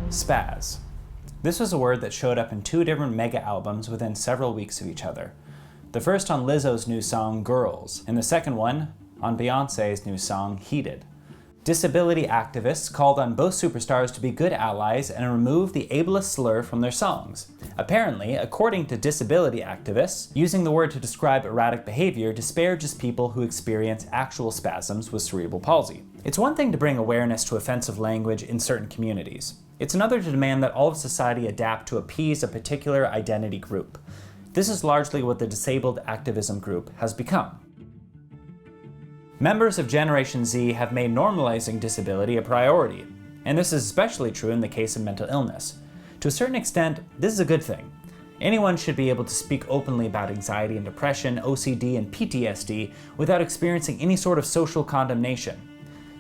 Spaz. This was a word that showed up in two different mega albums within several weeks of each other. The first on Lizzo's new song, Girls, and the second one on Beyoncé's new song, Heated. Disability activists called on both superstars to be good allies and remove the ableist slur from their songs. Apparently, according to disability activists, using the word to describe erratic behavior disparages people who experience actual spasms with cerebral palsy. It's one thing to bring awareness to offensive language in certain communities. It's another to demand that all of society adapt to appease a particular identity group. This is largely what the disabled activism group has become. Members of Generation Z have made normalizing disability a priority, and this is especially true in the case of mental illness. To a certain extent, this is a good thing. Anyone should be able to speak openly about anxiety and depression, OCD, and PTSD without experiencing any sort of social condemnation.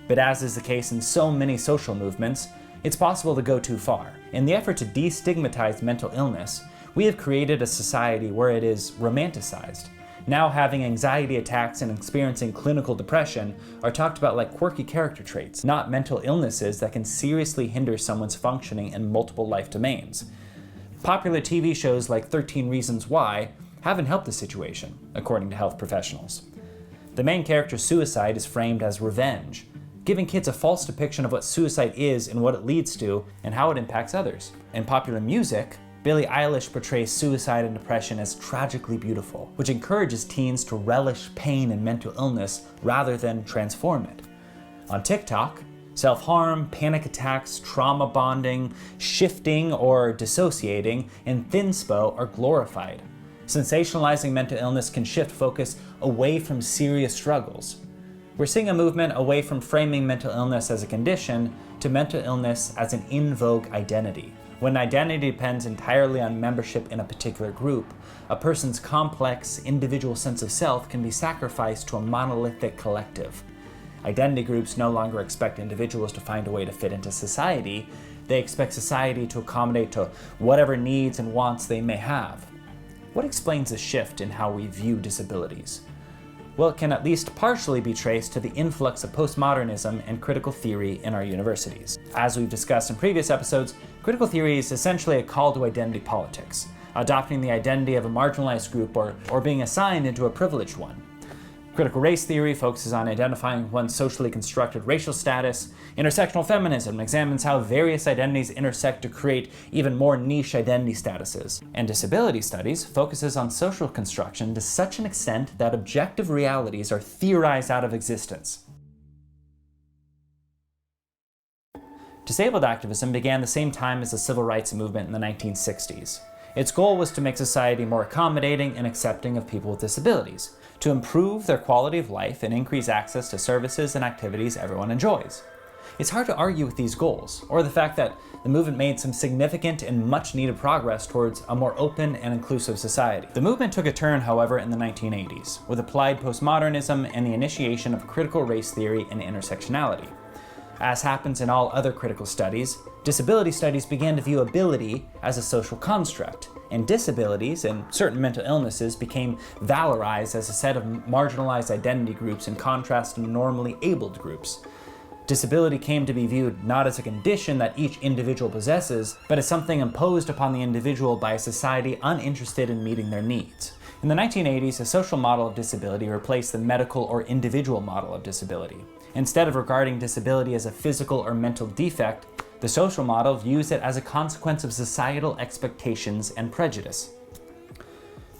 But as is the case in so many social movements, it's possible to go too far. In the effort to destigmatize mental illness, we have created a society where it is romanticized. Now having anxiety attacks and experiencing clinical depression are talked about like quirky character traits, not mental illnesses that can seriously hinder someone's functioning in multiple life domains. Popular TV shows like 13 Reasons Why haven't helped the situation, according to health professionals. The main character's suicide is framed as revenge, giving kids a false depiction of what suicide is and what it leads to and how it impacts others. In popular music, Billie Eilish portrays suicide and depression as tragically beautiful, which encourages teens to relish pain and mental illness rather than transform it. On TikTok, self-harm, panic attacks, trauma bonding, shifting or dissociating, and thinspo are glorified. Sensationalizing mental illness can shift focus away from serious struggles. We're seeing a movement away from framing mental illness as a condition to mental illness as an in-vogue identity. When identity depends entirely on membership in a particular group, a person's complex, individual sense of self can be sacrificed to a monolithic collective. Identity groups no longer expect individuals to find a way to fit into society. They expect society to accommodate to whatever needs and wants they may have. What explains the shift in how we view disabilities? Well, it can at least partially be traced to the influx of postmodernism and critical theory in our universities. As we've discussed in previous episodes, critical theory is essentially a call to identity politics, adopting the identity of a marginalized group or being assigned into a privileged one. Critical race theory focuses on identifying one's socially constructed racial status. Intersectional feminism examines how various identities intersect to create even more niche identity statuses. And disability studies focuses on social construction to such an extent that objective realities are theorized out of existence. Disabled activism began the same time as the civil rights movement in the 1960s. Its goal was to make society more accommodating and accepting of people with disabilities, to improve their quality of life and increase access to services and activities everyone enjoys. It's hard to argue with these goals, or the fact that the movement made some significant and much needed progress towards a more open and inclusive society. The movement took a turn, however, in the 1980s, with applied postmodernism and the initiation of critical race theory and intersectionality. As happens in all other critical studies, disability studies began to view ability as a social construct, and disabilities and certain mental illnesses became valorized as a set of marginalized identity groups in contrast to normally abled groups. Disability came to be viewed not as a condition that each individual possesses, but as something imposed upon the individual by a society uninterested in meeting their needs. In the 1980s, a social model of disability replaced the medical or individual model of disability. Instead of regarding disability as a physical or mental defect, the social model views it as a consequence of societal expectations and prejudice.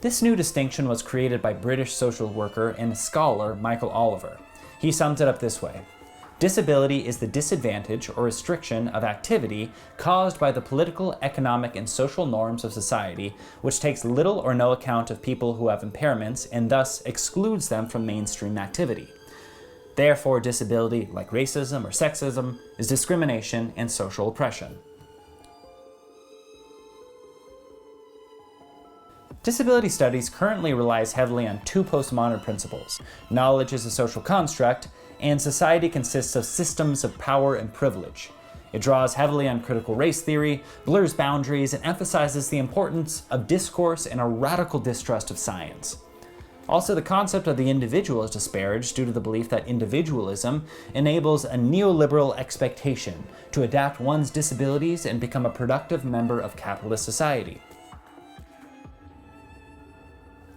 This new distinction was created by British social worker and scholar Michael Oliver. He sums it up this way: disability is the disadvantage or restriction of activity caused by the political, economic, and social norms of society, which takes little or no account of people who have impairments and thus excludes them from mainstream activity. Therefore, disability, like racism or sexism, is discrimination and social oppression. Disability studies currently relies heavily on two postmodern principles: knowledge is a social construct, and society consists of systems of power and privilege. It draws heavily on critical race theory, blurs boundaries, and emphasizes the importance of discourse and a radical distrust of science. Also, the concept of the individual is disparaged due to the belief that individualism enables a neoliberal expectation to adapt one's disabilities and become a productive member of capitalist society.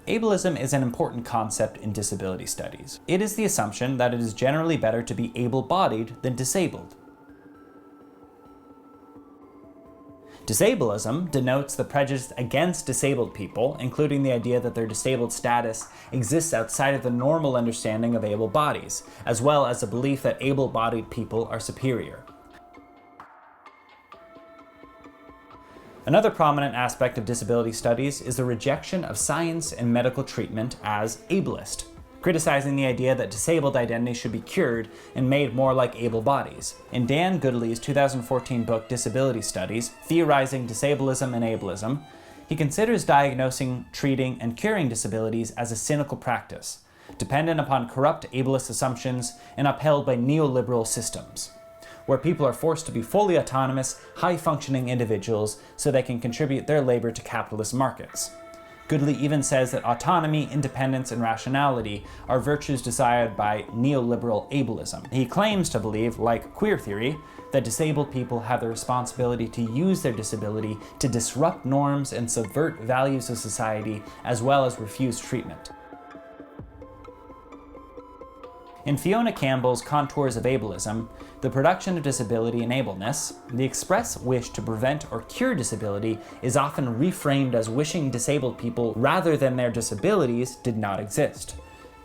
Ableism is an important concept in disability studies. It is the assumption that it is generally better to be able-bodied than disabled. Disableism denotes the prejudice against disabled people, including the idea that their disabled status exists outside of the normal understanding of able bodies, as well as the belief that able-bodied people are superior. Another prominent aspect of disability studies is the rejection of science and medical treatment as ableist, criticizing the idea that disabled identities should be cured and made more like able bodies. In Dan Goodley's 2014 book Disability Studies, Theorizing Disableism and Ableism, he considers diagnosing, treating, and curing disabilities as a cynical practice, dependent upon corrupt ableist assumptions and upheld by neoliberal systems, where people are forced to be fully autonomous, high-functioning individuals so they can contribute their labor to capitalist markets. Goodley even says that autonomy, independence, and rationality are virtues desired by neoliberal ableism. He claims to believe, like queer theory, that disabled people have the responsibility to use their disability to disrupt norms and subvert values of society, as well as refuse treatment. In Fiona Campbell's Contours of Ableism, the production of disability enableness, the express wish to prevent or cure disability is often reframed as wishing disabled people rather than their disabilities did not exist.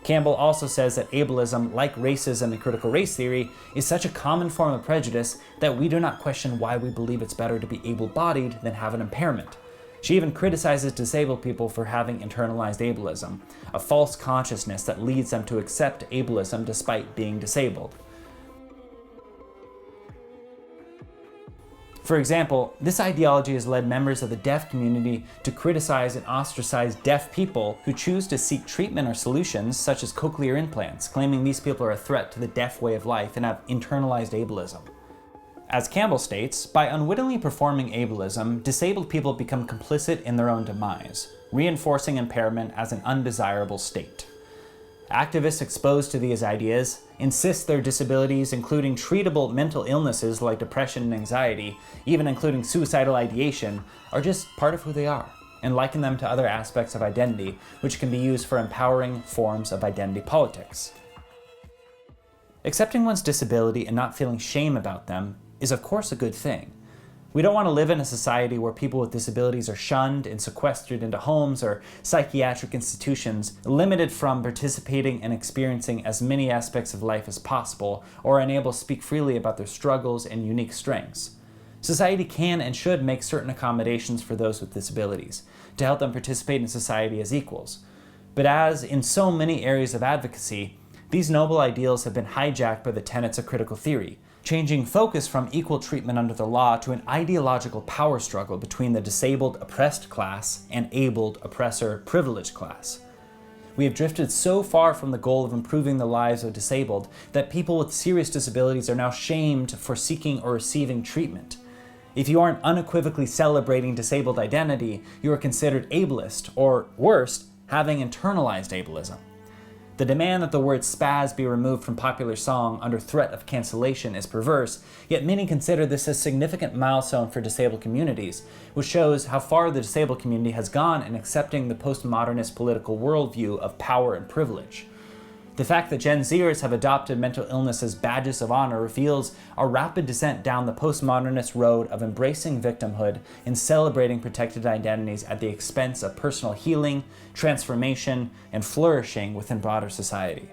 Campbell also says that ableism, like racism and critical race theory, is such a common form of prejudice that we do not question why we believe it's better to be able-bodied than have an impairment. She even criticizes disabled people for having internalized ableism, a false consciousness that leads them to accept ableism despite being disabled. For example, this ideology has led members of the deaf community to criticize and ostracize deaf people who choose to seek treatment or solutions such as cochlear implants, claiming these people are a threat to the deaf way of life and have internalized ableism. As Campbell states, by unwittingly performing ableism, disabled people become complicit in their own demise, reinforcing impairment as an undesirable state. Activists exposed to these ideas insist their disabilities, including treatable mental illnesses like depression and anxiety, even including suicidal ideation, are just part of who they are, and liken them to other aspects of identity, which can be used for empowering forms of identity politics. Accepting one's disability and not feeling shame about them is of course a good thing. We don't want to live in a society where people with disabilities are shunned and sequestered into homes or psychiatric institutions, limited from participating and experiencing as many aspects of life as possible, or unable to speak freely about their struggles and unique strengths. Society can and should make certain accommodations for those with disabilities, to help them participate in society as equals. But as in so many areas of advocacy, these noble ideals have been hijacked by the tenets of critical theory, changing focus from equal treatment under the law to an ideological power struggle between the disabled oppressed class and abled oppressor privileged class. We have drifted so far from the goal of improving the lives of disabled that people with serious disabilities are now shamed for seeking or receiving treatment. If you aren't unequivocally celebrating disabled identity, you are considered ableist, or worse, having internalized ableism. The demand that the word spaz be removed from popular song under threat of cancellation is perverse, yet many consider this a significant milestone for disabled communities, which shows how far the disabled community has gone in accepting the postmodernist political worldview of power and privilege. The fact that Gen Zers have adopted mental illness as badges of honor reveals a rapid descent down the postmodernist road of embracing victimhood and celebrating protected identities at the expense of personal healing, transformation, and flourishing within broader society.